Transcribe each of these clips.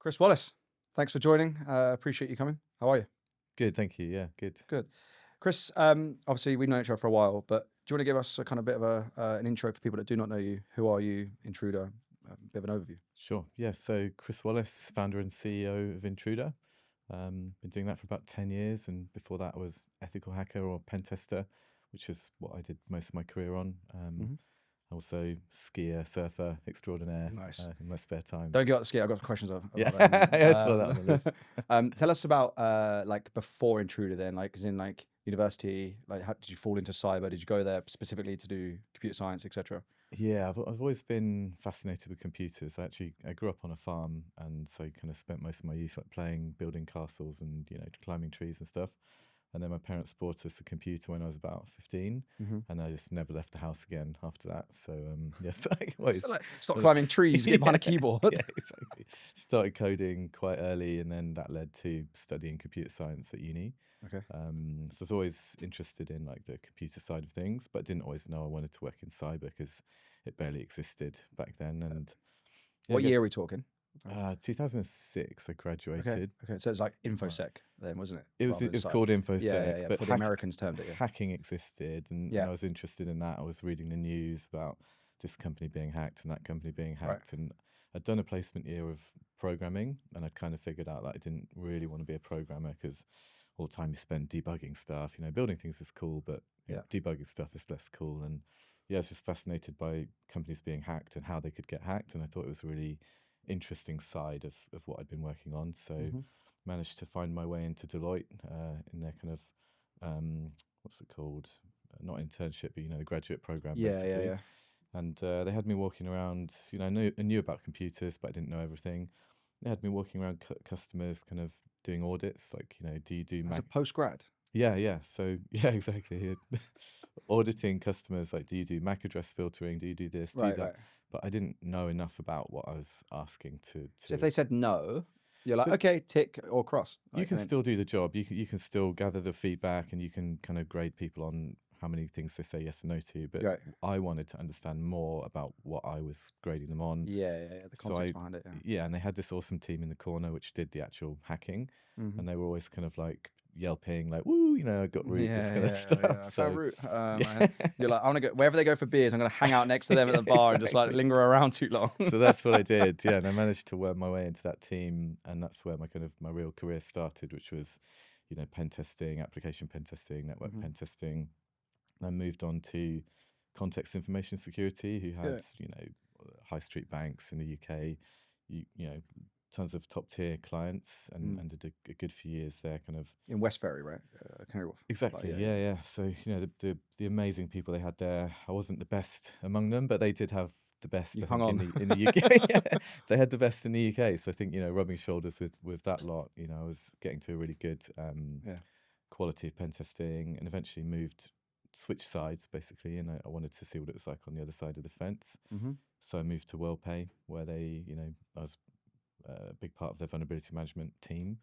Chris Wallis, thanks for joining. Appreciate you coming. How are you? Good, thank you. Yeah, good. Good. Chris, obviously we've known each other for a while, but do you want to give us a kind of bit of an intro for people that do not know you? Who are you, Intruder? A bit of an overview. Sure. Yeah. So Chris Wallis, founder and CEO of Intruder. Been doing that for about 10 years. And before that, I was ethical hacker or pen tester, which is what I did most of my career on. Hmm. Also skier, surfer extraordinaire Nice. in my spare time. Don't get out the ski. I've got questions Yeah, about that in a minute. I saw that on the list. Tell us about like before Intruder, then, like, as in like university. Like, how did you fall into cyber? Did you go there specifically to do computer science, etc.? Yeah, I've always been fascinated with computers. I grew up on a farm, and so kind of spent most of my youth like playing, building castles, and climbing trees and stuff. And then my parents bought us a computer when I was about 15, Hmm. and I just never left the house again after that. So yes, I always So, like, stop climbing trees, get behind a keyboard. yeah, exactly. Started coding quite early, and then that led to studying computer science at uni. Okay. So I was always interested in like the computer side of things, but didn't always know I wanted to work in cyber because it barely existed back then. And yeah, I What year are guess we talking? 2006 I Okay. graduated. Okay. So it's like Right. infosec then, wasn't it? It was Rather it than was cyber. called InfoSec, Yeah. but Before the Americans termed it. Yeah. hacking existed, and Yeah. I was interested in that. I was reading the news about this company being hacked and that company being Right. hacked, and I'd done a placement year of programming, and I'd kind of figured out that I didn't really want to be a programmer because all the time you spend debugging stuff, building things is cool, but Yeah. debugging stuff is less cool. And yeah, I was just fascinated by companies being hacked and how they could get hacked, and I thought it was a really interesting side of what I'd been working on. So Hmm. managed to find my way into Deloitte in their kind of what's it called? Not internship, but the graduate program basically. Yeah. And they had me walking around. I knew about computers, but I didn't know everything. They had me walking around customers, kind of doing audits. Like, do you do As a Mac? post grad. Yeah. So yeah, exactly. Auditing customers, like, do you do MAC address filtering? Do you do this? Do you Right. that? But I didn't know enough about what I was asking to So if to. they said no, you're like, So okay, tick or cross. you Like, can and then, still do the job. You can still gather the feedback, and you can kind of grade people on how many things they say yes and no to. But right. I wanted to understand more about what I was grading them on. Yeah. The So context behind it. Yeah. yeah, and they had this awesome team in the corner which did the actual hacking, Hmm. and they were always kind of like yelping, like, "Woo, I got root," this kind of Yeah. stuff. I found So root. yeah. You're like, I want to go wherever they go for beers. I'm going to hang out next to them at Yeah, the bar and just like exactly. linger around too long. So that's what I did. Yeah, and I managed to work my way into that team, and that's where my real career started, which was, pen testing, application pen testing, network Hmm. pen testing. Then moved on to context information security, who Yeah. had, high street banks in the UK, tons of top tier clients, and Mm. did a good few years there, kind of. In West Ferry, right? Canary Wharf. Like, Exactly. Yeah. So, the amazing people they had there. I wasn't the best among them, but they did have the best, You I hung think, in on. the UK. Yeah, they had the best in the UK. So I think, rubbing shoulders with that lot, I was getting to a really good Yeah. quality of pen testing, and eventually switched sides basically, and I wanted to see what it was like on the other side of the fence. Hmm. So I moved to WorldPay, where I was a big part of their vulnerability management team,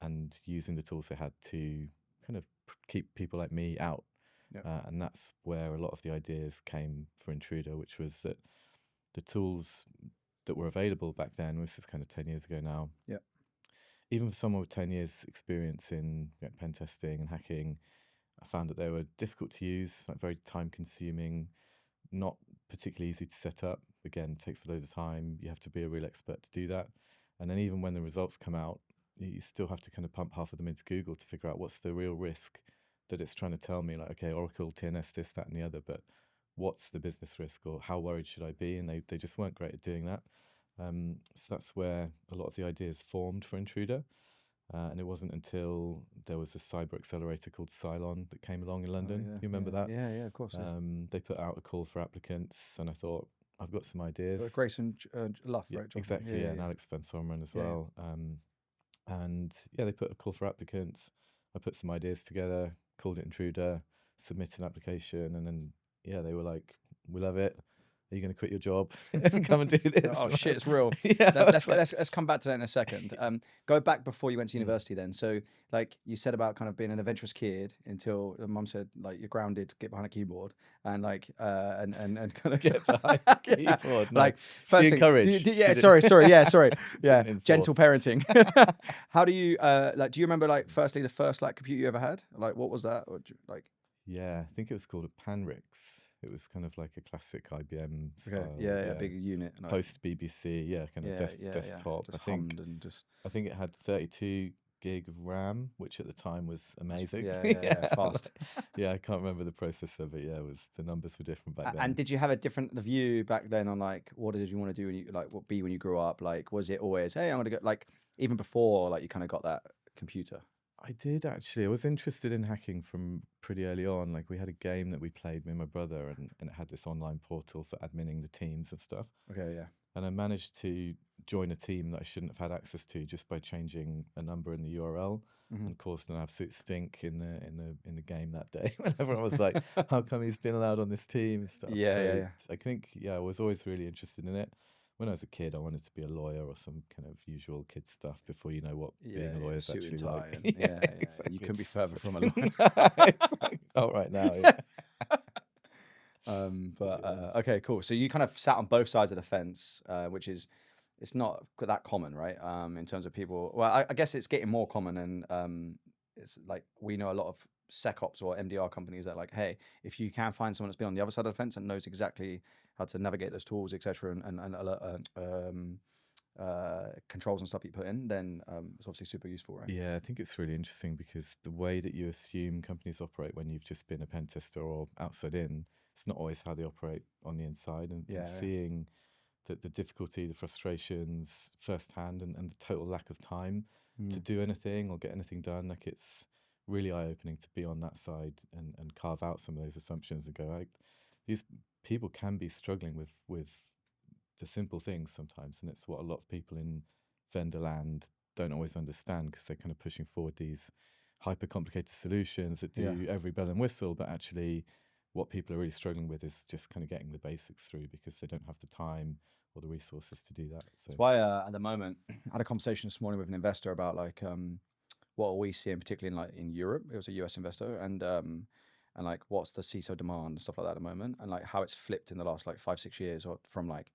and using the tools they had to kind of keep people like me out. Yeah. And that's where a lot of the ideas came for Intruder, which was that the tools that were available back then, this is kind of 10 years ago now, Yeah. even for someone with 10 years experience in pen testing and hacking, I found that they were difficult to use, like very time consuming, not particularly easy to set up. Again, takes a load of time. You have to be a real expert to do that. And then even when the results come out, you still have to kind of pump half of them into Google to figure out what's the real risk that it's trying to tell me. Like, okay, Oracle, TNS, this, that, and the other, but what's the business risk, or how worried should I be? And they just weren't great at doing that. So that's where a lot of the ideas formed for Intruder. And it wasn't until there was a cyber accelerator called Cylon that came along in Oh London. yeah. You remember that? Yeah. Of course. Yeah. They put out a call for applicants, and I thought, I've got some ideas. Grace and Luff, Yeah, right? Jonathan. exactly. Yeah, and Yeah. Alex Van Someren as Yeah. well. And yeah, they put a call for applicants. I put some ideas together, called it Intruder, submitted an application, and then yeah, they were like, "We love it. are you going to quit your job and come and do this? Oh shit, it's real. Yeah, Let's come back to that in a second. Go back before you went to university then. So like you said about kind of being an adventurous kid until your mum said like you're grounded, get behind a keyboard and like and kind of get behind the keyboard. No, like she first thing, encouraged. yeah, She sorry, yeah, didn't enforce. gentle parenting. How do you like? Do you remember like firstly the first like computer you ever had? Like what was that? Or like Yeah, I think it was called a Panrix. It was kind of like a classic IBM style. yeah, big unit. Like, Post BBC, yeah, kind of desktop. Just I think hummed and just I think it had 32 gig of RAM, which at the time was amazing. yeah, fast. Yeah, I can't remember the processor, but yeah, the numbers were different back then. And did you have a different view back then on like what did you want to do when you like what be when you grew up? Like was it always hey I'm gonna go like even before like you kind of got that computer? I did actually. I was interested in hacking from pretty early on. Like we had a game that we played, me and my brother, and it had this online portal for adminning the teams and stuff. Okay, yeah. And I managed to join a team that I shouldn't have had access to just by changing a number in the URL and caused an absolute stink in the game that day. When everyone was like, "How come he's been allowed on this team?" and stuff. Yeah. I think I was always really interested in it. When I was a kid, I wanted to be a lawyer or some kind of usual kid stuff before you know what being a lawyer is actually like. Exactly. You couldn't be further from a lawyer. Oh, right now. Yeah. Okay, cool. So you kind of sat on both sides of the fence, which is it's not that common, right? In terms of people. Well, I guess it's getting more common, and it's like we know a lot of SecOps or MDR companies that are like, hey, if you can find someone that's been on the other side of the fence and knows exactly how to navigate those tools, etc., and controls and stuff you put in, then it's obviously super useful, right? Yeah, I think it's really interesting because the way that you assume companies operate when you've just been a pen tester or outside in, it's not always how they operate on the inside. And seeing the difficulty, the frustrations firsthand, and the total lack of time to do anything or get anything done, like it's really eye-opening to be on that side and carve out some of those assumptions and go, like, these people can be struggling with the simple things sometimes, and it's what a lot of people in vendor land don't always understand because they're kind of pushing forward these hyper complicated solutions that do every bell and whistle, but actually what people are really struggling with is just kind of getting the basics through because they don't have the time or the resources to do that. So that's why at the moment I had a conversation this morning with an investor about like what are we seeing particularly in like in Europe. It was a US investor, and like what's the CISO demand and stuff like that at the moment, and like how it's flipped in the last like 5-6 years, or from like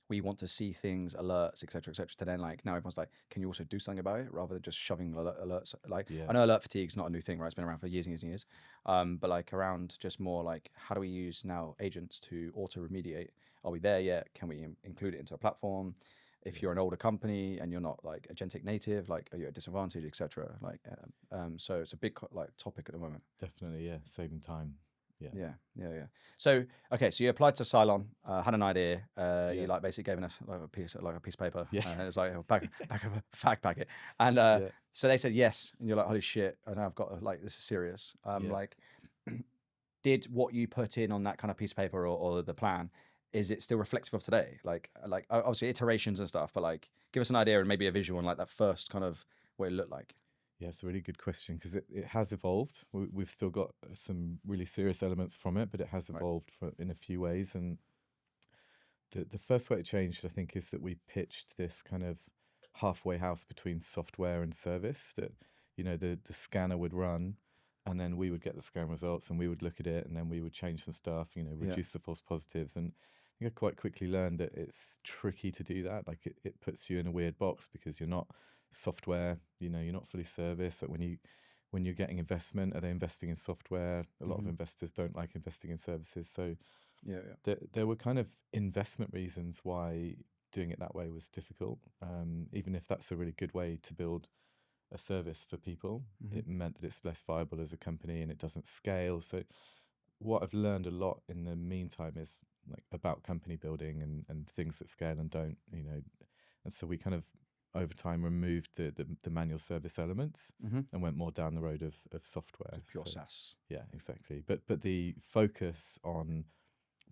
we want to see things, alerts, etc., to then like now everyone's like, can you also do something about it rather than just shoving alerts? Like I know alert fatigue is not a new thing, right? It's been around for years and years and years. But like around just more like how do we use now agents to auto remediate? Are we there yet? Can we include it into a platform? If you're an older company and you're not like agentic native, like are you at a disadvantage, etc. Like so it's a big like topic at the moment. definitely, yeah, saving time. Yeah. So okay, so you applied to Cylon, had an idea. You like basically gave us like a piece of paper. Yeah. It was like a back of a fact packet, and so they said yes, and you're like, holy shit! And I've got like this is serious. Like, did what you put in on that kind of piece of paper or the plan, is it still reflective of today? Like obviously iterations and stuff, but like give us an idea and maybe a visual on like that first kind of what it looked like. Yeah, it's a really good question because it has evolved. We've still got some really serious elements from it, but it has evolved in a few ways. And the first way it changed, I think, is that we pitched this kind of halfway house between software and service that, you know, the scanner would run and then we would get the scan results and we would look at it and then we would change some stuff, you know, reduce the false positives. And I think I quite quickly learned that it's tricky to do that. Like it puts you in a weird box because you're not software, you know, you're not fully service. Like when you're getting investment, are they investing in software? A lot of investors don't like investing in services. So there were kind of investment reasons why doing it that way was difficult. Even if that's a really good way to build a service for people, it meant that it's less viable as a company and it doesn't scale. So what I've learned a lot in the meantime is like about company building and things that scale and don't, you know. And so we kind of over time removed the manual service elements and went more down the road of software. Pure SaaS. Yeah, exactly. But the focus on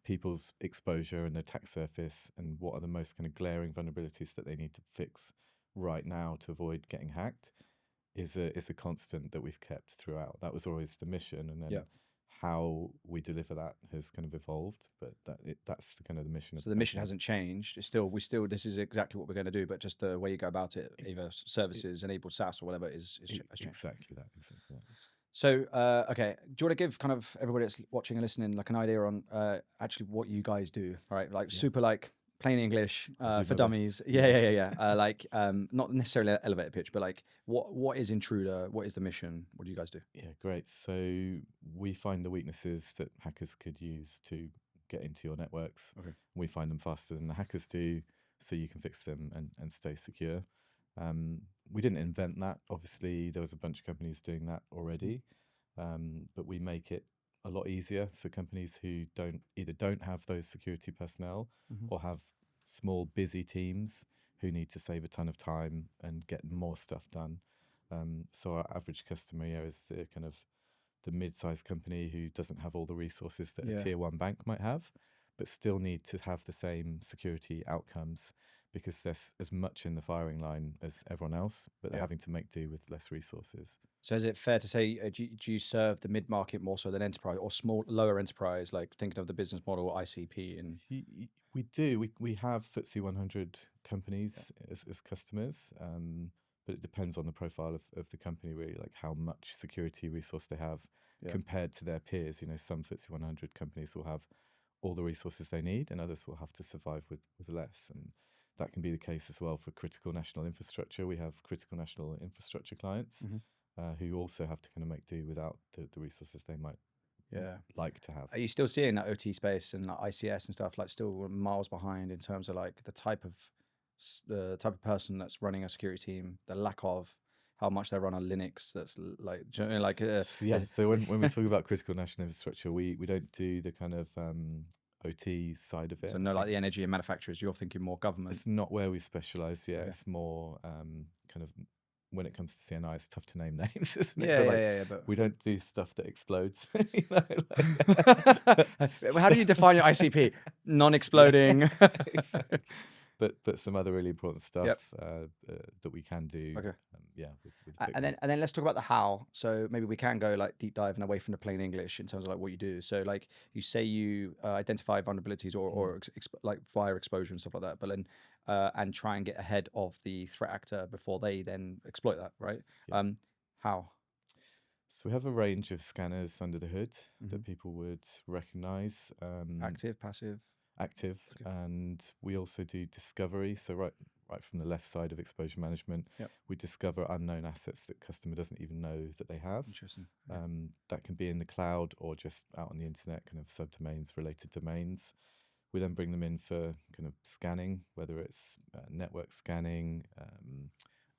people's exposure and their attack surface and what are the most kind of glaring vulnerabilities that they need to fix right now to avoid getting hacked is a constant that we've kept throughout. That was always the mission. And then how we deliver that has kind of evolved, but that's the kind of the mission of So the the mission company. hasn't changed. It's still this is exactly what we're going to do, but just the way you go about it, either services, enabled SaaS or whatever, has changed. Exactly that. So, okay, do you want to give kind of everybody that's watching and listening like an idea on actually what you guys do, right? Like Yeah. super like plain English I'll do for my dummies. best. Yeah. Like not necessarily an elevator pitch, but like what is Intruder? What is the mission? What do you guys do? Yeah, great. So we find the weaknesses that hackers could use to get into your networks. Okay. We find them faster than the hackers do, so you can fix them and stay secure. We didn't invent that. Obviously, there was a bunch of companies doing that already, but we make it a lot easier for companies who don't have those security personnel or have small busy teams who need to save a ton of time and get more stuff done. So our average customer here is the kind of the mid-sized company who doesn't have all the resources that a tier one bank might have, but still need to have the same security outcomes because there's as much in the firing line as everyone else, but they're having to make do with less resources. So is it fair to say, do you serve the mid-market more so than enterprise or lower enterprise, like thinking of the business model ICP? And We do. We have FTSE 100 companies as customers, but it depends on the profile of the company, really, like how much security resource they have compared to their peers. You know, some FTSE 100 companies will have all the resources they need, and others will have to survive with less. And that can be the case as well for critical national infrastructure. We have critical national infrastructure clients who also have to kind of make do without the resources they might like to have. Are you still seeing that OT space and like ICS and stuff like still miles behind in terms of like the type of person that's running a security team, the lack of how much they run on Linux? That's like, do you know, like So when we talk about critical national infrastructure, we don't do the kind of OT side of it. So no, like the energy and manufacturers, you're thinking more government. It's not where we specialize. Yeah, it's more kind of when it comes to CNI, it's tough to name names, isn't it? But we don't do stuff that explodes. How do you define your ICP? Non-exploding. Exactly. But some other really important stuff that we can do. Okay. With and then let's talk about the how. So maybe we can go like deep dive and away from the plain English in terms of like what you do. So like you say you identify vulnerabilities or like fire exposure and stuff like that, but then and try and get ahead of the threat actor before they then exploit that, right? How? So we have a range of scanners under the hood that people would recognize. Active, passive. Active, and we also do discovery. So right from the left side of exposure management, we discover unknown assets that customer doesn't even know that they have. Interesting. That can be in the cloud or just out on the internet, kind of subdomains, related domains. We then bring them in for kind of scanning, whether it's network scanning,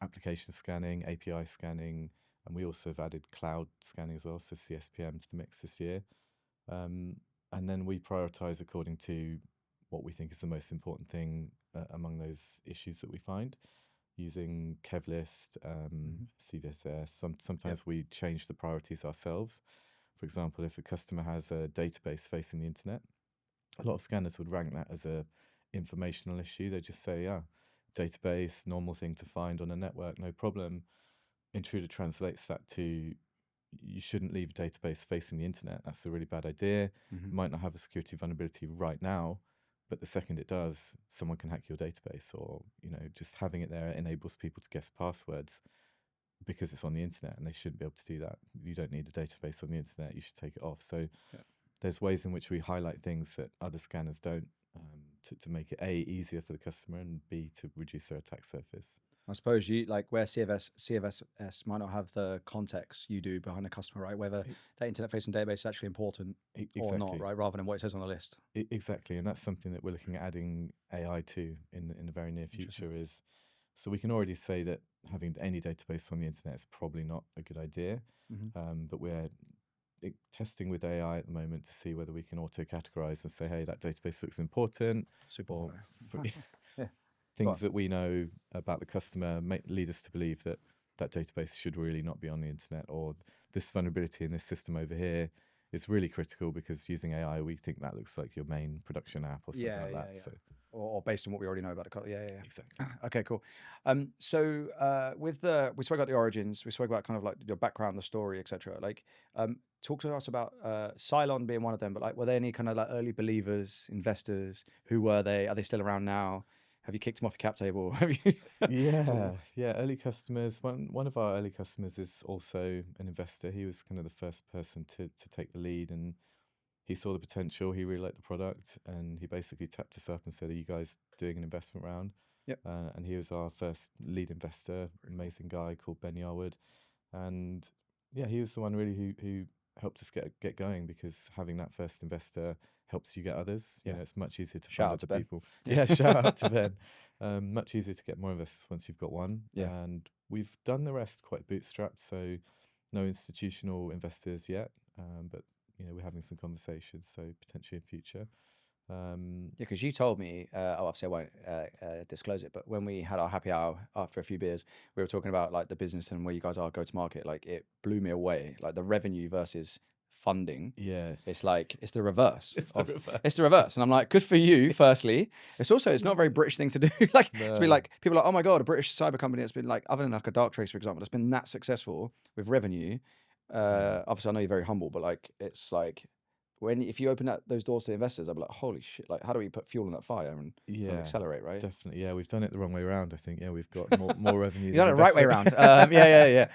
application scanning, API scanning, and we also have added cloud scanning as well, so CSPM to the mix this year. And then we prioritize according to what we think is the most important thing among those issues that we find, using KevList, CVSS. Sometimes we change the priorities ourselves. For example, if a customer has a database facing the internet, a lot of scanners would rank that as a informational issue. They just say, database, normal thing to find on a network, no problem. Intruder translates that to you shouldn't leave a database facing the internet. That's a really bad idea. It might not have a security vulnerability right now, but the second it does, someone can hack your database, or just having it there enables people to guess passwords because it's on the internet, and they shouldn't be able to do that. You don't need a database on the internet. You should take it off. So there's ways in which we highlight things that other scanners don't to make it A, easier for the customer, and B, to reduce their attack surface. I suppose you like where CVSS might not have the context you do behind the customer, right? Whether that internet-facing database is actually important or not, right? Rather than what it says on the list. Exactly, and that's something that we're looking at adding AI to in the very near future. Is so we can already say that having any database on the internet is probably not a good idea, but we're testing with AI at the moment to see whether we can auto-categorize and say, hey, that database looks important. Super. Things that we know about the customer lead us to believe that that database should really not be on the internet, or this vulnerability in this system over here is really critical because using AI, we think that looks like your main production app or something like that. So or based on what we already know about the yeah. Exactly. Okay, cool. So we spoke about the origins, we spoke about kind of like your background, the story, etc. Like, talk to us about Cylon being one of them. But like, were there any kind of like early believers, investors? Who were they? Are they still around now? Have you kicked them off your cap table? Have you? Yeah. Early customers. One of our early customers is also an investor. He was kind of the first person to take the lead, and he saw the potential. He really liked the product, and he basically tapped us up and said, "Are you guys doing an investment round?" Yep. And he was our first lead investor. Amazing guy called Ben Yarwood, and yeah, he was the one really who helped us get going, because having that first investor helps you get others. Yeah. It's much easier to Shout find out to other Ben. people. Yeah, shout out to Ben. Much easier to get more investors once you've got one. Yeah. And we've done the rest quite bootstrapped, so no institutional investors yet, but we're having some conversations, so potentially in future. Yeah, because you told me, obviously I won't disclose it, but when we had our happy hour after a few beers, we were talking about like the business and where you guys are go to market. Like, it blew me away. Like, the revenue versus funding. Yeah. It's like, it's the reverse. It's the reverse. It's the reverse. And I'm like, good for you, firstly. It's not a very British thing to do. Like, to be like, people are like, oh my God, a British cyber company that's been like, other than like a Dark Trace, for example, that's been that successful with revenue. Obviously I know you're very humble, but like, it's like, if you open those doors to investors, I'll be like, holy shit, like, how do we put fuel on that fire and kind of accelerate, right? Definitely. Yeah, we've done it the wrong way around, I think. Yeah, we've got more revenue. You've done it the right way around. Yeah.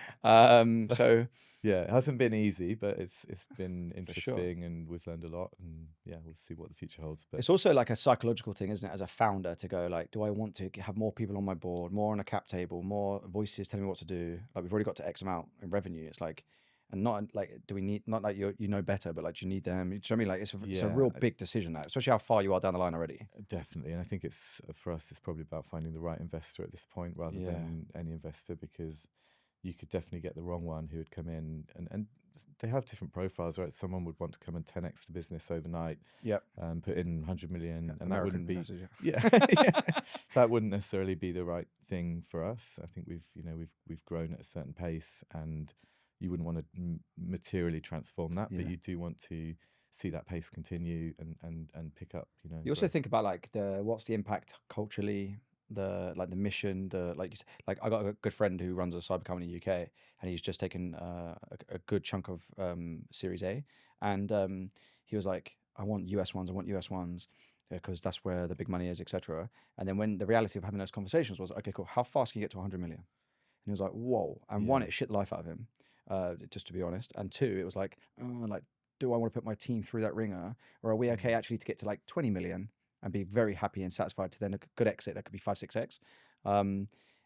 So yeah, it hasn't been easy, but it's been For sure. interesting, and we've learned a lot, and yeah, we'll see what the future holds. But it's also like a psychological thing, isn't it, as a founder, to go like, do I want to have more people on my board, more on a cap table, more voices telling me what to do? Like, we've already got to X amount in revenue. It's like, and not like, do we need, not like you know better, but like, do you need them? Do you know what I mean? Like, it's a Yeah, real big decision now, especially how far you are down the line already. definitely. And I think it's for us, it's probably about finding the right investor at this point, rather Yeah. than any investor, because you could definitely get the wrong one who would come in, and they have different profiles, right? Someone would want to come and 10x the business overnight, Yep. Put in 100 million, and American that wouldn't be, message, yeah, that wouldn't necessarily be the right thing for us. I think we've grown at a certain pace, and you wouldn't want to materially transform that, but you do want to see that pace continue and pick up. You also think about like what's the impact culturally, the mission, like you said, like, I got a good friend who runs a cyber company in the UK, and he's just taken a good chunk of Series A, and he was like, I want US ones because that's where the big money is, etc. And then when the reality of having those conversations was, okay, cool, how fast can you get to 100 million? And he was like, whoa. And one, it shit the life out of him, just to be honest. And two, it was like, do I want to put my team through that ringer, or are we okay actually to get to like 20 million and be very happy and satisfied to then a good exit that could be 5-6x?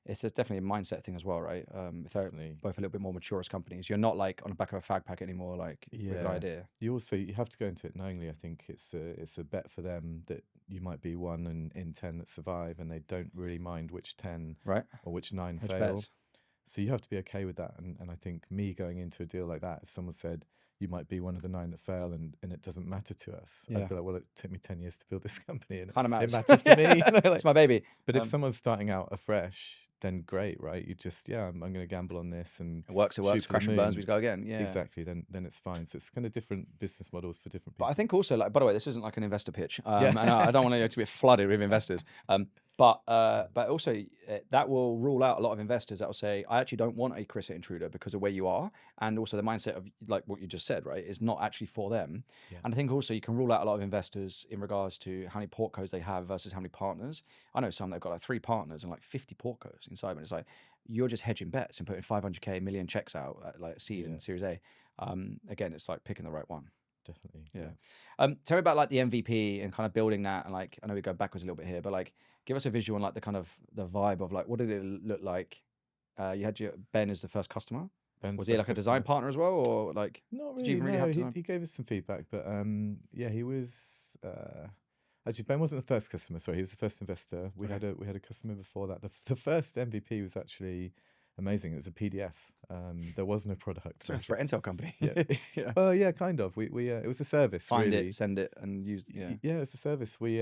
It's definitely a mindset thing as well, right? If they're both a little bit more mature as companies, you're not like on the back of a fag pack anymore, like, with an idea. You have to go into it knowingly. I think it's a bet for them that you might be one in 10 that survive, and they don't really mind which 10 right, or which 9 which fail. bets. So you have to be okay with that. And I think me going into a deal like that, if someone said, you might be one of the 9 that fail, and it doesn't matter to us, I'd be like, well, it took me 10 years to build this company, and kind of it matters to me. It's my baby. But if someone's starting out afresh, then great, right? You just, I'm going to gamble on this, and it works, crash and burns, we go again. Yeah, exactly. Then it's fine. So it's kind of different business models for different people. But I think also, like, by the way, this isn't like an investor pitch, and I don't want to be flooded with investors. But also that will rule out a lot of investors that will say, I actually don't want a Chris at Intruder because of where you are, and also the mindset of like what you just said, right, is not actually for them. And I think also you can rule out a lot of investors in regards to how many portcos they have versus how many partners. I know some that've got like 3 partners and like 50 portcos inside, and it's like, you're just hedging bets and putting 500k million checks out at like seed and Series A. Again, it's like picking the right one. Definitely. Tell me about like the MVP and kind of building that, and like, I know we go backwards a little bit here, but like, give us a visual on like the kind of the vibe of like, what did it look like? You had Ben as the first customer. Was he like a design partner as well, or like? Not really. No, he gave us some feedback, but he was. Actually, Ben wasn't the first customer. Sorry, he was the first investor. We had a customer before that. The first MVP was actually amazing. It was a PDF. There was no product. So it's for Intel company. Well, yeah, kind of. We it was a service. Find really. it, send it, and use. Yeah, it's a service. We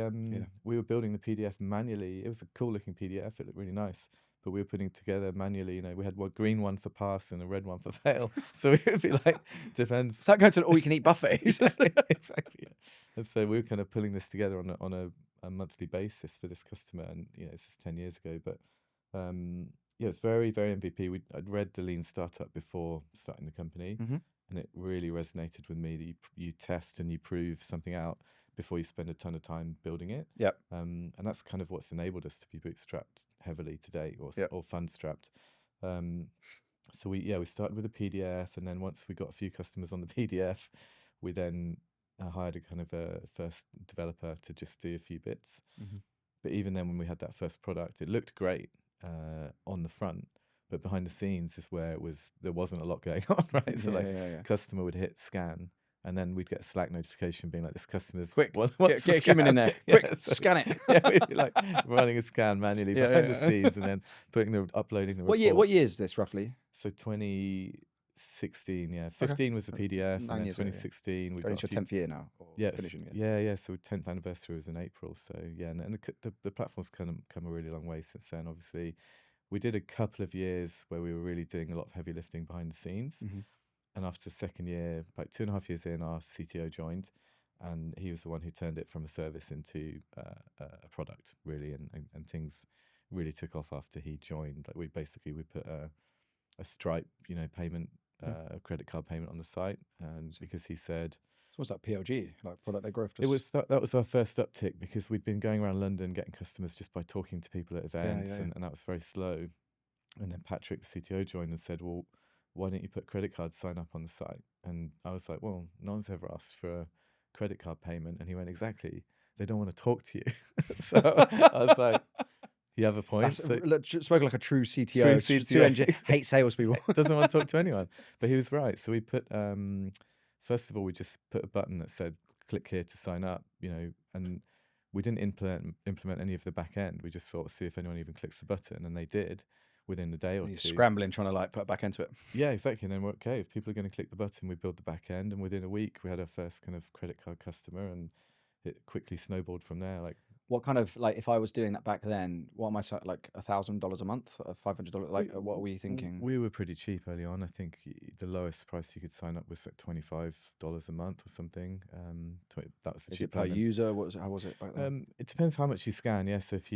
were building the PDF manually. It was a cool looking PDF. It looked really nice, but we were putting together manually. We had one green one for pass and a red one for fail. So it would be like, depends. So that goes to an all-you-can-eat buffet. Exactly. And so we were kind of pulling this together on a monthly basis for this customer, and this is 10 years ago, but yeah, it's very, very MVP. I'd read the Lean Startup before starting the company, Mm-hmm. and it really resonated with me that you test and you prove something out before you spend a ton of time building it. Yep. And that's kind of what's enabled us to be bootstrapped heavily today, Yep. or fund strapped. So we started with a PDF, and then once we got a few customers on the PDF, we then hired a kind of a first developer to just do a few bits. Mm-hmm. But even then, when we had that first product, it looked great on the front, but behind the scenes is where there wasn't a lot going on, right? So customer would hit scan, and then we'd get a Slack notification being like, "This customer's quick, what's get a human in there, quick, scan it." Yeah, we'd be like running a scan manually behind the scenes, and then uploading the report. What year is this roughly? So 2016, yeah. 15 was the PDF, and then 2016 we got into your 10th year now. Yes, finishing it. Yeah. So 10th anniversary was in April. So yeah, and the platform's come a really long way since then. Obviously, we did a couple of years where we were really doing a lot of heavy lifting behind the scenes. Mm-hmm. And after the second year, about 2.5 years in, our CTO joined, and he was the one who turned it from a service into a product, really, and things really took off after he joined. Like we put a Stripe, payment, credit card payment on the site, and because he said, so what's that, PLG, like product-led growth? It was that was our first uptick, because we'd been going around London getting customers just by talking to people at events, and that was very slow. And then Patrick, the CTO, joined and said, "Well, why don't you put credit card sign up on the site?" And I was like, "Well, no one's ever asked for a credit card payment." And he went, "Exactly. They don't want to talk to you." So I was like, "You have a point." Spoken like a true CTO. Hate salespeople. Doesn't want to talk to anyone. But he was right. So we put, first of all, we just put a button that said, "Click here to sign up," and we didn't implement any of the back end. We just sort of see if anyone even clicks the button, and they did within a day or two. Scrambling, trying to put back into it. Yeah, exactly. And then we're okay. If people are going to click the button, we build the back end, and within a week we had our first kind of credit card customer, and it quickly snowballed from there. What kind of, if I was doing that back then, what am I, like $1,000 a month, $500? What were you thinking? We were pretty cheap early on. I think the lowest price you could sign up was like $25 a month or something. That was the cheap per user? How was it back then? It depends how much you scan. Yes, if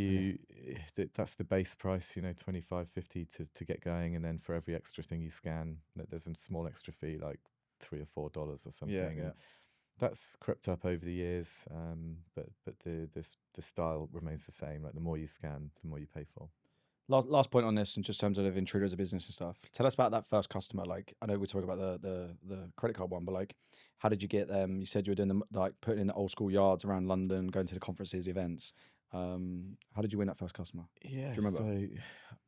that's the base price, $25.50 to get going, and then for every extra thing you scan, there's a small extra fee, like $3 or $4 or something. Yeah. That's crept up over the years, but the style remains the same. Like the more you scan, the more you pay for. Last point on this, in just terms of Intruder as a business and stuff. Tell us about that first customer. I know we talk about the credit card one, but how did you get them? You said you were doing putting in the old school yards around London, going to the conferences, events. How did you win that first customer? Yeah, do you remember?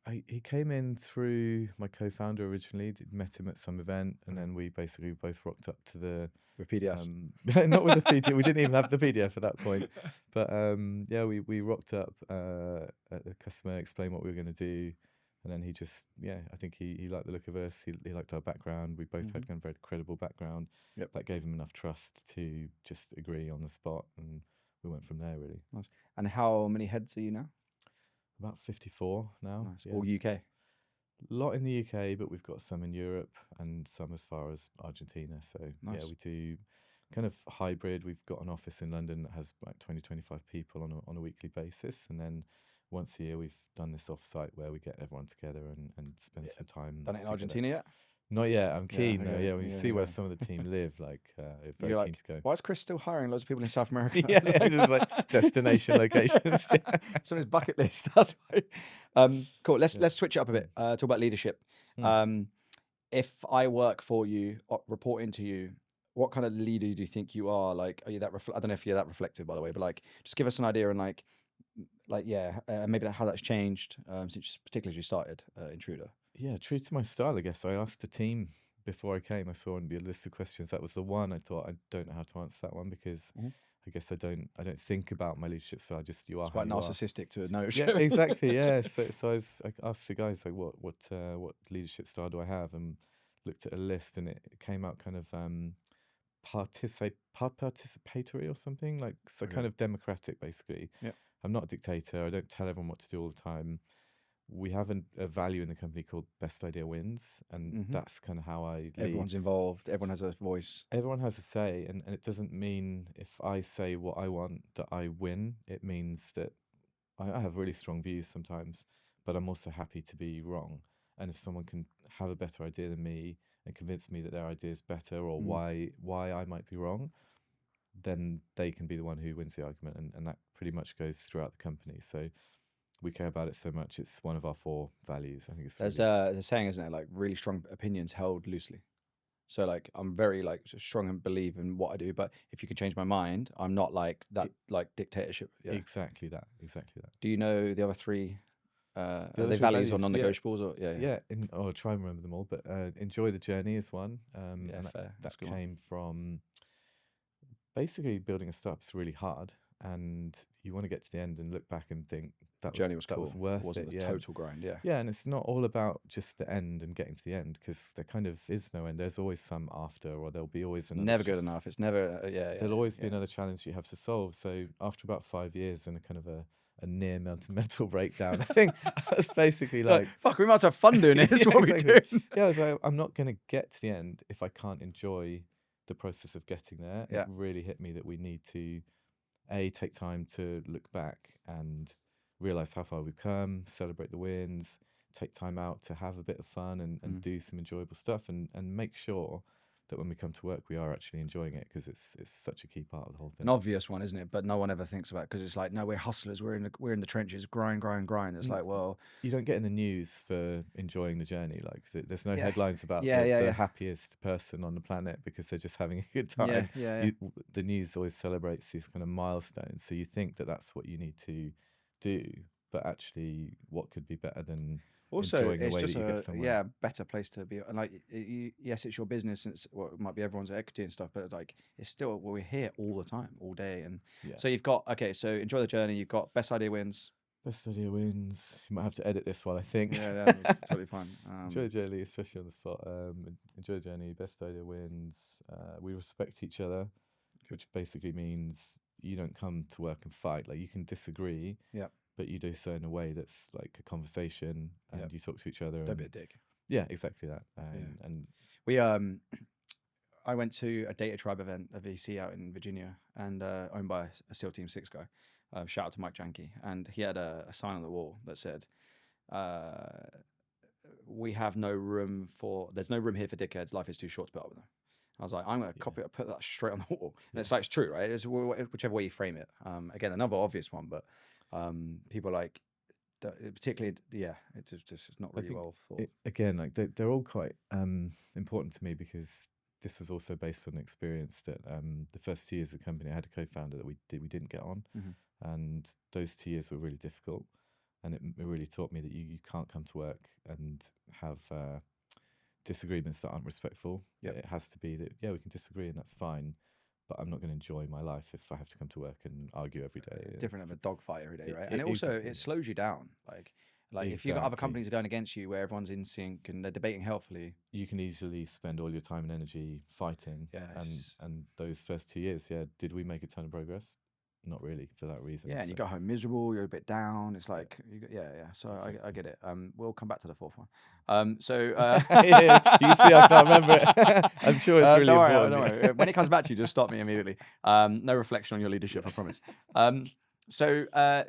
So he came in through my co-founder originally. Met him at some event, and then we basically both rocked up to the with PDF. Not with the PDF. We didn't even have the PDF at that point. But yeah, we rocked up at the customer, explained what we were going to do, and then he just I think he liked the look of us. He liked our background. We both had kind of very credible background. Yep. That gave him enough trust to just agree on the spot, and we went from there, really. Nice. And how many heads are you now? About 54 now. Nice. Yeah. All UK? A lot in the UK, but we've got some in Europe and some as far as Argentina. So nice. Yeah, we do kind of hybrid. We've got an office in London that has like 20-25 people on a weekly basis, and then once a year we've done this off-site where we get everyone together and spend some time. Done it in Argentina yet? Not yet. I'm keen though. Yeah, when you see where some of the team live, very keen to go. Why is Chris still hiring loads of people in South America? Just like destination locations. It's on his bucket list. That's why. Cool. Let's switch it up a bit. Talk about leadership. If I work for you, report into you, what kind of leader do you think you are? Are you that? I don't know if you're that reflective, by the way, but just give us an idea and maybe how that's changed since particularly as you started Intruder. Yeah, true to my style, I guess. I asked the team before I came. I saw on the list of questions, that was the one. I thought, I don't know how to answer that one, because I guess I don't think about my leadership style. Just you are. It's quite narcissistic to know. Yeah, exactly. Yeah. So I asked the guys what leadership style do I have, and looked at a list, and it came out kind of participatory or something, kind of democratic, basically. Yeah. I'm not a dictator. I don't tell everyone what to do all the time. we have a value in the company called best idea wins, and that's kind of how I lead. Everyone's involved. Everyone has a voice. Everyone has a say, and it doesn't mean if I say what I want that I win. It means that I have really strong views sometimes, but I'm also happy to be wrong. And if someone can have a better idea than me and convince me that their idea is better, or why I might be wrong, then they can be the one who wins the argument, and that pretty much goes throughout the company. So we care about it so much. It's one of our 4 values. I think it's There's really... a saying, isn't it? Like really strong opinions held loosely. So like I'm very like strong and believe in what I do, but if you can change my mind, I'm not like that like dictatorship. Yeah. Exactly that. Do you know the other 3? Are other they 3 values or values, non-negotiables or Yeah, I'll try and remember them all, but enjoy the journey is one. Yeah, And fair. That's that a good one. came from basically building a startup is really hard, and you want to get to the end and look back and think that Journey was cool. was worth It wasn't it. the Yeah, total grind. Yeah. yeah, and it's not all about just the end and getting to the end, because there kind of is no end. There's always some after, or there'll be always another. Never good enough. It's never. There'll always be another challenge you have to solve. So after about 5 years and a kind of a near mental breakdown, I think that's basically like, fuck, we must have fun doing this. Yeah, What we exactly. do. Yeah, I was like, I'm not going to get to the end if I can't enjoy the process of getting there. Yeah. It really hit me that we need to take time to look back and realize how far we've come, celebrate the wins, take time out to have a bit of fun and do some enjoyable stuff, and make sure that when we come to work we are actually enjoying it, because it's such a key part of the whole thing. An obvious one, isn't it? But no one ever thinks about it, because it's like, no, we're hustlers. We're in the trenches, grind. It's like, well, you don't get in the news for enjoying the journey. Like there's no headlines about the happiest person on the planet because they're just having a good time. The news always celebrates these kind of milestones, so you think that that's what you need to do, but actually what could be better than also enjoying the it's way just that you get somewhere. better place to be. And like yes, it's your business, and it might be everyone's equity and stuff, but it's like it's still, well, we're here all the time, all day. And so you've got, so enjoy the journey. You've got best idea wins. Best idea wins. You might have to edit this one, I think. Yeah, it's totally fine. Enjoy the journey, especially on the spot. Enjoy the journey. Best idea wins. We respect each other, which basically means you don't come to work and fight. Like, you can disagree, but you do so in a way that's like a conversation, and you talk to each other. Don't be a dick. Yeah, exactly that. And we I went to a Data Tribe event, a VC out in Virginia, and owned by a SEAL Team 6 guy. Shout out to Mike Janke, and he had a sign on the wall that said, "We have no room there's no room here for dickheads. Life is too short to put up with them." I was like, I'm going to copy it, put that straight on the wall. And it's like, it's true, right? It's whichever way you frame it. Again, another obvious one, but people like, particularly, it's just not really well thought. Again, like they're all quite important to me, because this was also based on experience that the first 2 years of the company, I had a co-founder that we didn't get on, and those 2 years were really difficult, and it really taught me that you can't come to work and have disagreements that aren't respectful. It has to be that, we can disagree and that's fine, but I'm not going to enjoy my life if I have to come to work and argue every day. Different of a dogfight every day, right? And it also it slows you down. Like if you've got other companies going against you where everyone's in sync and they're debating healthily, you can easily spend all your time and energy fighting. And those first 2 years, did we make a ton of progress? Not really, for that reason. And you go home miserable, you're a bit down. It's like, so exactly. I get it. We'll come back to the fourth one. You can see I can't remember it. I'm sure it's really important. Don't worry. When it comes back to you, just stop me immediately. No reflection on your leadership, I promise.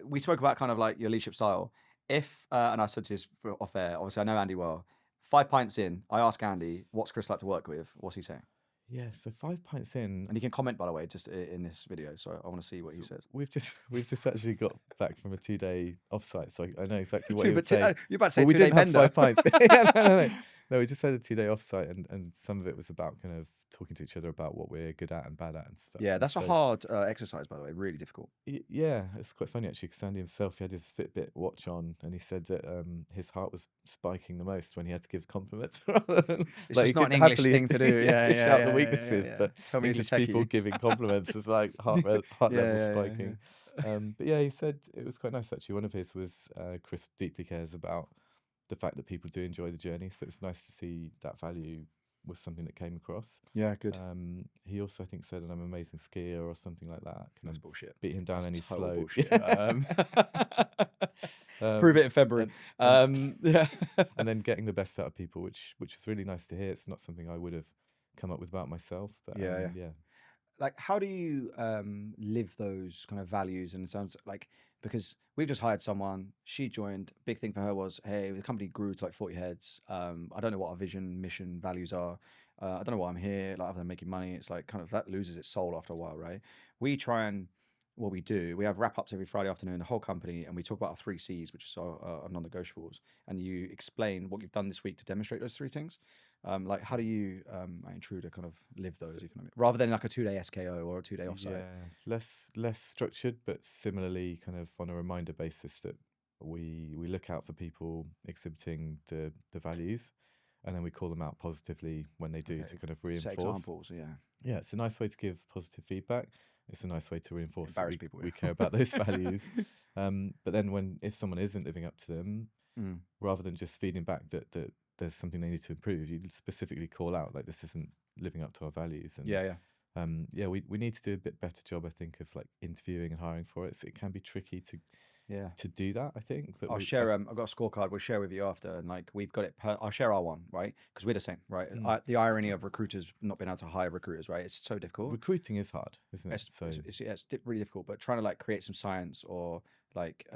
We spoke about kind of like your leadership style. And I said to you off air, obviously I know Andy well. 5 pints in, I ask Andy, what's Chris like to work with? What's he saying? Yeah, so 5 pints in, and he can comment, by the way, just in this video. So I want to see what he says. We've just actually got back from a 2-day offsite, so I know exactly what you're saying. You're about to say we 2-day didn't bender. Have 5 pints. No, we just had a 2-day offsite, and some of it was about kind of talking to each other about what we're good at and bad at and stuff. Yeah, that's a hard exercise, by the way, really difficult. Yeah, it's quite funny actually, because Andy himself, he had his Fitbit watch on, and he said that his heart was spiking the most when he had to give compliments. Rather than, it's just not an English thing to do. Shout the weaknesses, but tell me English people giving compliments is like heart level spiking. But he said it was quite nice actually. One of his was Chris deeply cares about the fact that people do enjoy the journey, so it's nice to see that value was something that came across. Yeah, good. He also, I think, said, "I'm an amazing skier" or something like that. That's bullshit. Beat him down That's any total slope. bullshit. Prove Um, it in February. Yeah. and then getting the best out of people, which was really nice to hear. It's not something I would have come up with about myself, but Yeah. yeah. Like, how do you live those kind of values? And it sounds like, because we've just hired someone, she joined. Big thing for her was, hey, the company grew to like 40 heads. I don't know what our vision, mission, values are. I don't know why I'm here. Like, other than making money, it's like kind of that loses its soul after a while, right? We try and what we do, we have wrap ups every Friday afternoon, the whole company, and we talk about our 3 C's, which is our non-negotiables, and you explain what you've done this week to demonstrate those 3 things. Like, how do you, Intruder, kind of live those, if you know what I mean? Rather than like a 2-day SKO or a 2-day offsite. Yeah, less structured, but similarly kind of on a reminder basis that we look out for people exhibiting the values, and then we call them out positively when they do, to kind of reinforce. Set examples, yeah. Yeah, it's a nice way to give positive feedback. It's a nice way to reinforce that people, we care about those values. But then if someone isn't living up to them, rather than just feeding back that there's something they need to improve, you specifically call out like, this isn't living up to our values. And we need to do a bit better job, I think, of like interviewing and hiring for it. So it can be tricky to do that, I think. But I'll share. I've got a scorecard. We'll share with you after, and like we've got it. I'll share our one, right? Because we're the same, right? The irony of recruiters not being able to hire recruiters, right? It's so difficult. Recruiting is hard, isn't it? It's really difficult. But trying to like create some science or like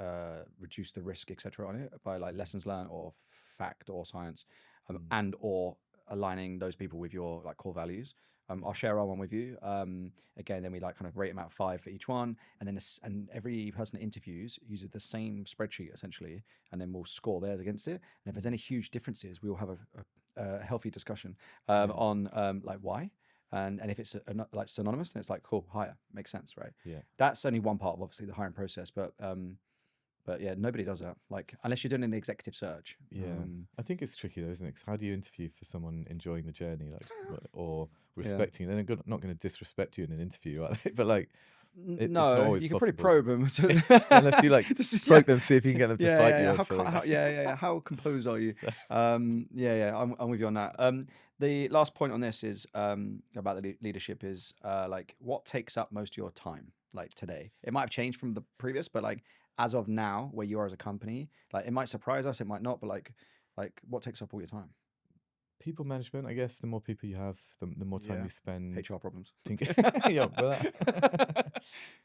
reduce the risk, etc., on it by like lessons learned or fact or science, and or aligning those people with your like core values. I'll share our one with you. Again, then we like kind of rate them out of 5 for each one, and then and every person that interviews uses the same spreadsheet essentially, and then we'll score theirs against it. And if there's any huge differences, we will have a healthy discussion on like why. And if it's like synonymous, then it's like cool, hire, makes sense, right? Yeah, that's only one part of obviously the hiring process, but yeah, nobody does that. Like, unless you're doing an executive search. Yeah, I think it's tricky though, isn't it? 'Cause how do you interview for someone enjoying the journey, like, or respecting? They're not going to disrespect you in an interview, are they? But like, it's not always you can possible. probably probe them unless you like probe them, see if you can get them to fight you. How composed are you? I'm with you on that. The last point on this is about the leadership is like, what takes up most of your time, like today? It might have changed from the previous, but like, as of now, where you are as a company, like, it might surprise us, it might not, but like what takes up all your time? People management, I guess. The more people you have, the more time you spend. HR problems. Yeah,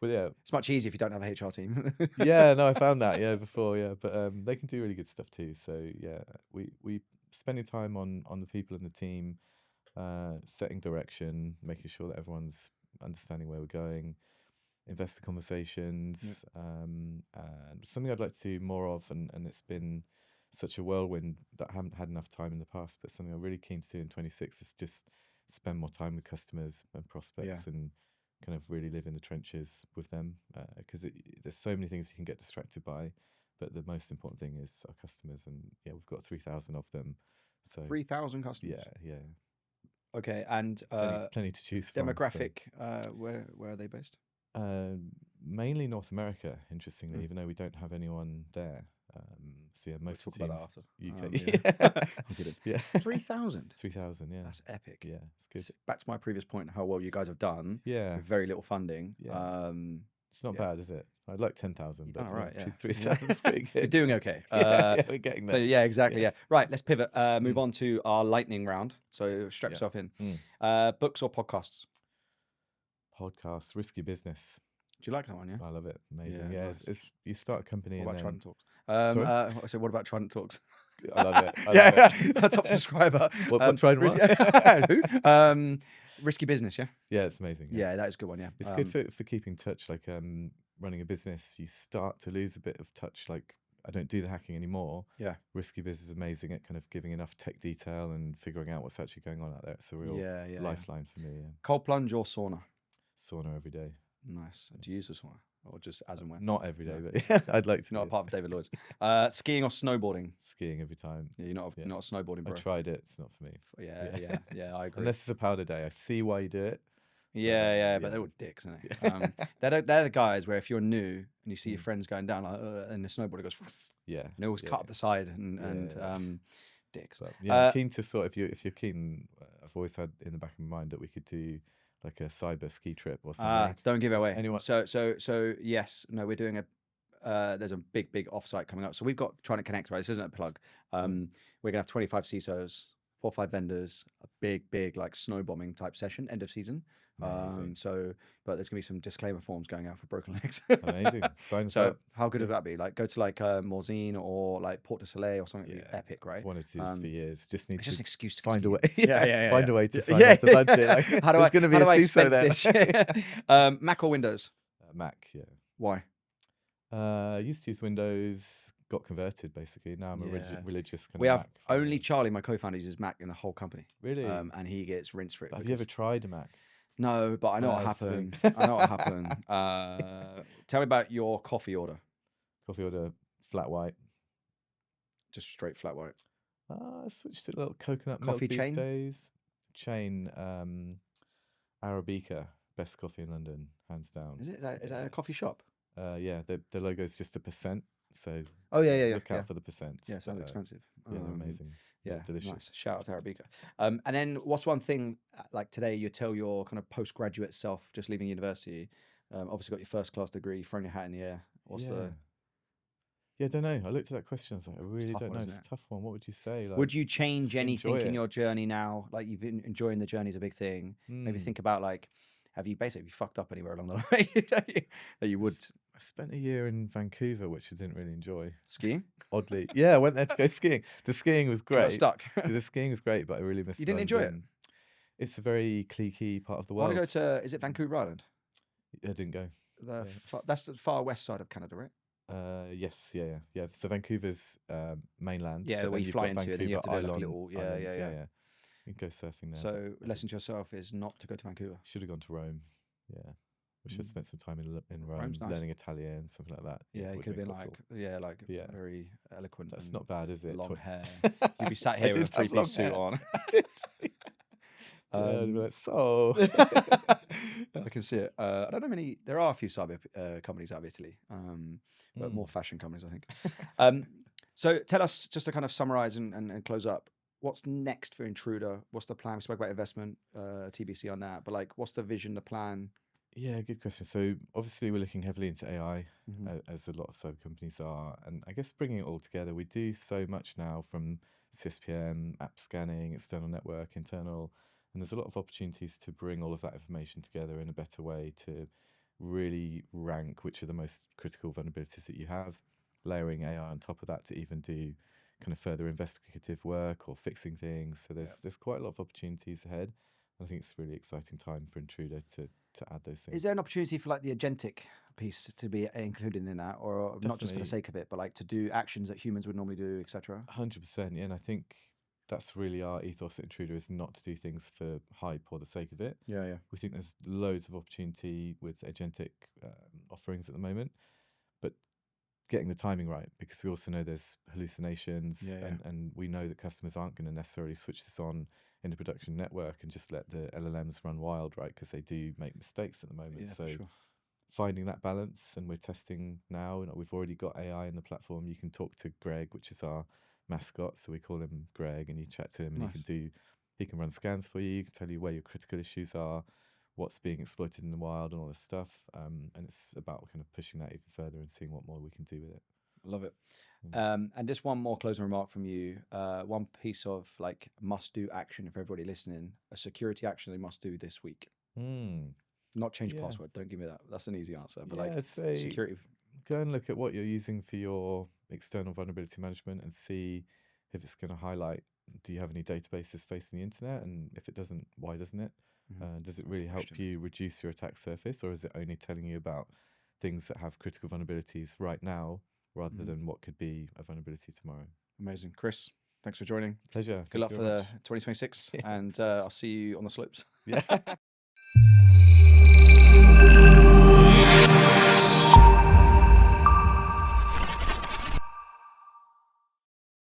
but yeah, it's much easier if you don't have a HR team. Yeah, no, I found that before, but they can do really good stuff too. So yeah, we spending time on the people in the team, setting direction, making sure that everyone's understanding where we're going. Investor conversations, and something I'd like to do more of, and it's been such a whirlwind that I haven't had enough time in the past, but something I'm really keen to do in 26 is just spend more time with customers and prospects and kind of really live in the trenches with them, because there's so many things you can get distracted by, but the most important thing is our customers, and we've got 3,000 of them. So 3,000 customers. Yeah. Okay, and plenty to choose from. Demographic, where are they based? Mainly North America, interestingly, even though we don't have anyone there. So yeah, most of the teams UK. I'm kidding. Yeah, 3,000. 3,000. Yeah, that's epic. Yeah, it's good. So back to my previous point, how well you guys have done. Yeah, with very little funding. Yeah. It's not bad, is it? I'd like 10,000. All right, 3,000 is pretty good. You're doing okay. We're getting there. Yeah, exactly. Yeah. Right. Let's pivot. Move on to our lightning round. So strap yourself in. Books or podcasts? Podcasts, risky business. Do you like that one? Yeah, I love it. Amazing. Yeah, nice. It's you start a company. What about Trident Talks? I said, what about Trident Talks? I love it. Top subscriber. What Trident? Who? Risky business. Yeah. Yeah, it's amazing. Yeah, that is a good one. Yeah, it's good for keeping touch. Like running a business, you start to lose a bit of touch. Like, I don't do the hacking anymore. Yeah. Risky business is amazing at kind of giving enough tech detail and figuring out what's actually going on out there. It's a real lifeline for me. Yeah. Cold plunge or sauna? Sauna every day. Nice. Do you use a sauna or just as and when? Not every day, but yeah, I'd like to. Not a part of David Lloyd's. Skiing or snowboarding? Skiing every time. Yeah, you're not a snowboarding bro. I tried it. It's not for me. Yeah, I agree. Unless it's a powder day, I see why you do it. But they're all dicks, isn't it? They're the guys where if you're new and you see your friends going down, like, and the snowboarder goes, yeah, and they always cut up the side, and dicks. But yeah, I'm keen to sort. If you're keen, I've always had in the back of my mind that we could do like a cyber ski trip or something. Don't give it If away. anyone- So yes, no, we're doing a. There's a big offsite coming up. So we've got trying to connect. Right, this isn't a plug. We're gonna have 25 CISOs, 4 or 5 vendors, a big like snow bombing type session, end of season. Amazing. But there's gonna be some disclaimer forms going out for broken legs. Amazing. Sign us So up. how good would that be? Like go to like Morzine or like Port de Soleil or something. It'd be epic, right? I've wanted to do this for years. Just need It's just to an excuse to find a way. Find a way to sign off the budget. Like, how do there's going to be a I CISO expense there. this? Mac or Windows? Mac, yeah. Why? I used to use Windows, got converted basically. Now I'm a religious kind We of have Mac fan. only Charlie, my co-founder, uses Mac in the whole company. Really? And he gets rinsed for it. Have you ever tried a Mac? No, but I know what happened. I know what happened. Tell me about your coffee order. Coffee order, flat white. Just straight flat white. I switched to a little coconut Coffee milk these chain? days. Chain, Arabica, best coffee in London, hands down. Is that a coffee shop? Yeah, the logo's just 1%. So look out for the percent. Yeah, sounds expensive. Yeah, they're amazing. Yeah, delicious. Nice. Shout out to Arabica. And then what's one thing like today you tell your kind of postgraduate self just leaving university? Obviously got your first class degree, thrown your hat in the air. What's the? Yeah, I don't know. I looked at that question. I was like, I really don't know. One, It's a tough one. What would you say? Like, would you change anything in it. your journey now? Like you've been enjoying the journey is a big thing. Maybe think about like, have you basically fucked up anywhere along the way that you would? I spent a year in Vancouver, which I didn't really enjoy. Skiing? Oddly. Yeah, I went there to go skiing. The skiing was great. You got stuck. The skiing was great, but I really missed You didn't enjoy it? It's a very cliquey part of the I world. want to go to, is it Vancouver Island? I didn't go. That's the far west side of Canada, right? Yes, yeah. So Vancouver's mainland. Yeah, but where then you fly you've got into it, and you have to do like a Island- little, Island, yeah. You can go surfing there. So but lesson to yourself is not to go to Vancouver. should have gone to Rome. Yeah. We should have spent some time in Rome, Rome's nice. learning Italian, something like that. Yeah, you would could have been quite like, cool. very eloquent. That's and not bad, is it? Long hair. You'd be sat here I with a did have 3-piece long suit hair. on. I did. I'd be like, so. I can see it. I don't know many. There are a few cyber companies out of Italy, but more fashion companies, I think. So tell us, just to kind of summarize and close up, what's next for Intruder? What's the plan? We spoke about investment, TBC on that, but like, what's the vision, the plan? Yeah, good question. So obviously we're looking heavily into AI, as a lot of cyber companies are, and I guess bringing it all together. We do so much now, from CSPM, app scanning, external network, internal, and there's a lot of opportunities to bring all of that information together in a better way to really rank which are the most critical vulnerabilities that you have, layering AI on top of that to even do kind of further investigative work or fixing things. So there's quite a lot of opportunities ahead. I think it's a really exciting time for Intruder to add those things. Is there an opportunity for like the agentic piece to be included in that, or not just for the sake of it, but like to do actions that humans would normally do, etc.? 100%, yeah. And I think that's really our ethos at Intruder, is not to do things for hype or the sake of it. Yeah. We think there's loads of opportunity with agentic offerings at the moment, but getting the timing right, because we also know there's hallucinations, and we know that customers aren't going to necessarily switch this on in the production network and just let the LLMs run wild, right? Because they do make mistakes at the moment. So finding that balance, and we're testing now, and we've already got AI in the platform. You can talk to Greg, which is our mascot, so we call him Greg, and you chat to him, and he can run scans for you. He can tell you where your critical issues are, what's being exploited in the wild, and all this stuff. And it's about kind of pushing that even further and seeing what more we can do with it. Love it. And just one more closing remark from you. One piece of like must-do action for everybody listening, a security action they must do this week. Not change password. Don't give me that. That's an easy answer. But like, I'd say security. Go and look at what you're using for your external vulnerability management and see if it's going to highlight, do you have any databases facing the internet? And if it doesn't, why doesn't it? Does it really help you reduce your attack surface, or is it only telling you about things that have critical vulnerabilities right now, rather than what could be a vulnerability tomorrow? Amazing. Chris, thanks for joining. Pleasure. Good luck for the 2026, and I'll see you on the slopes. Yeah.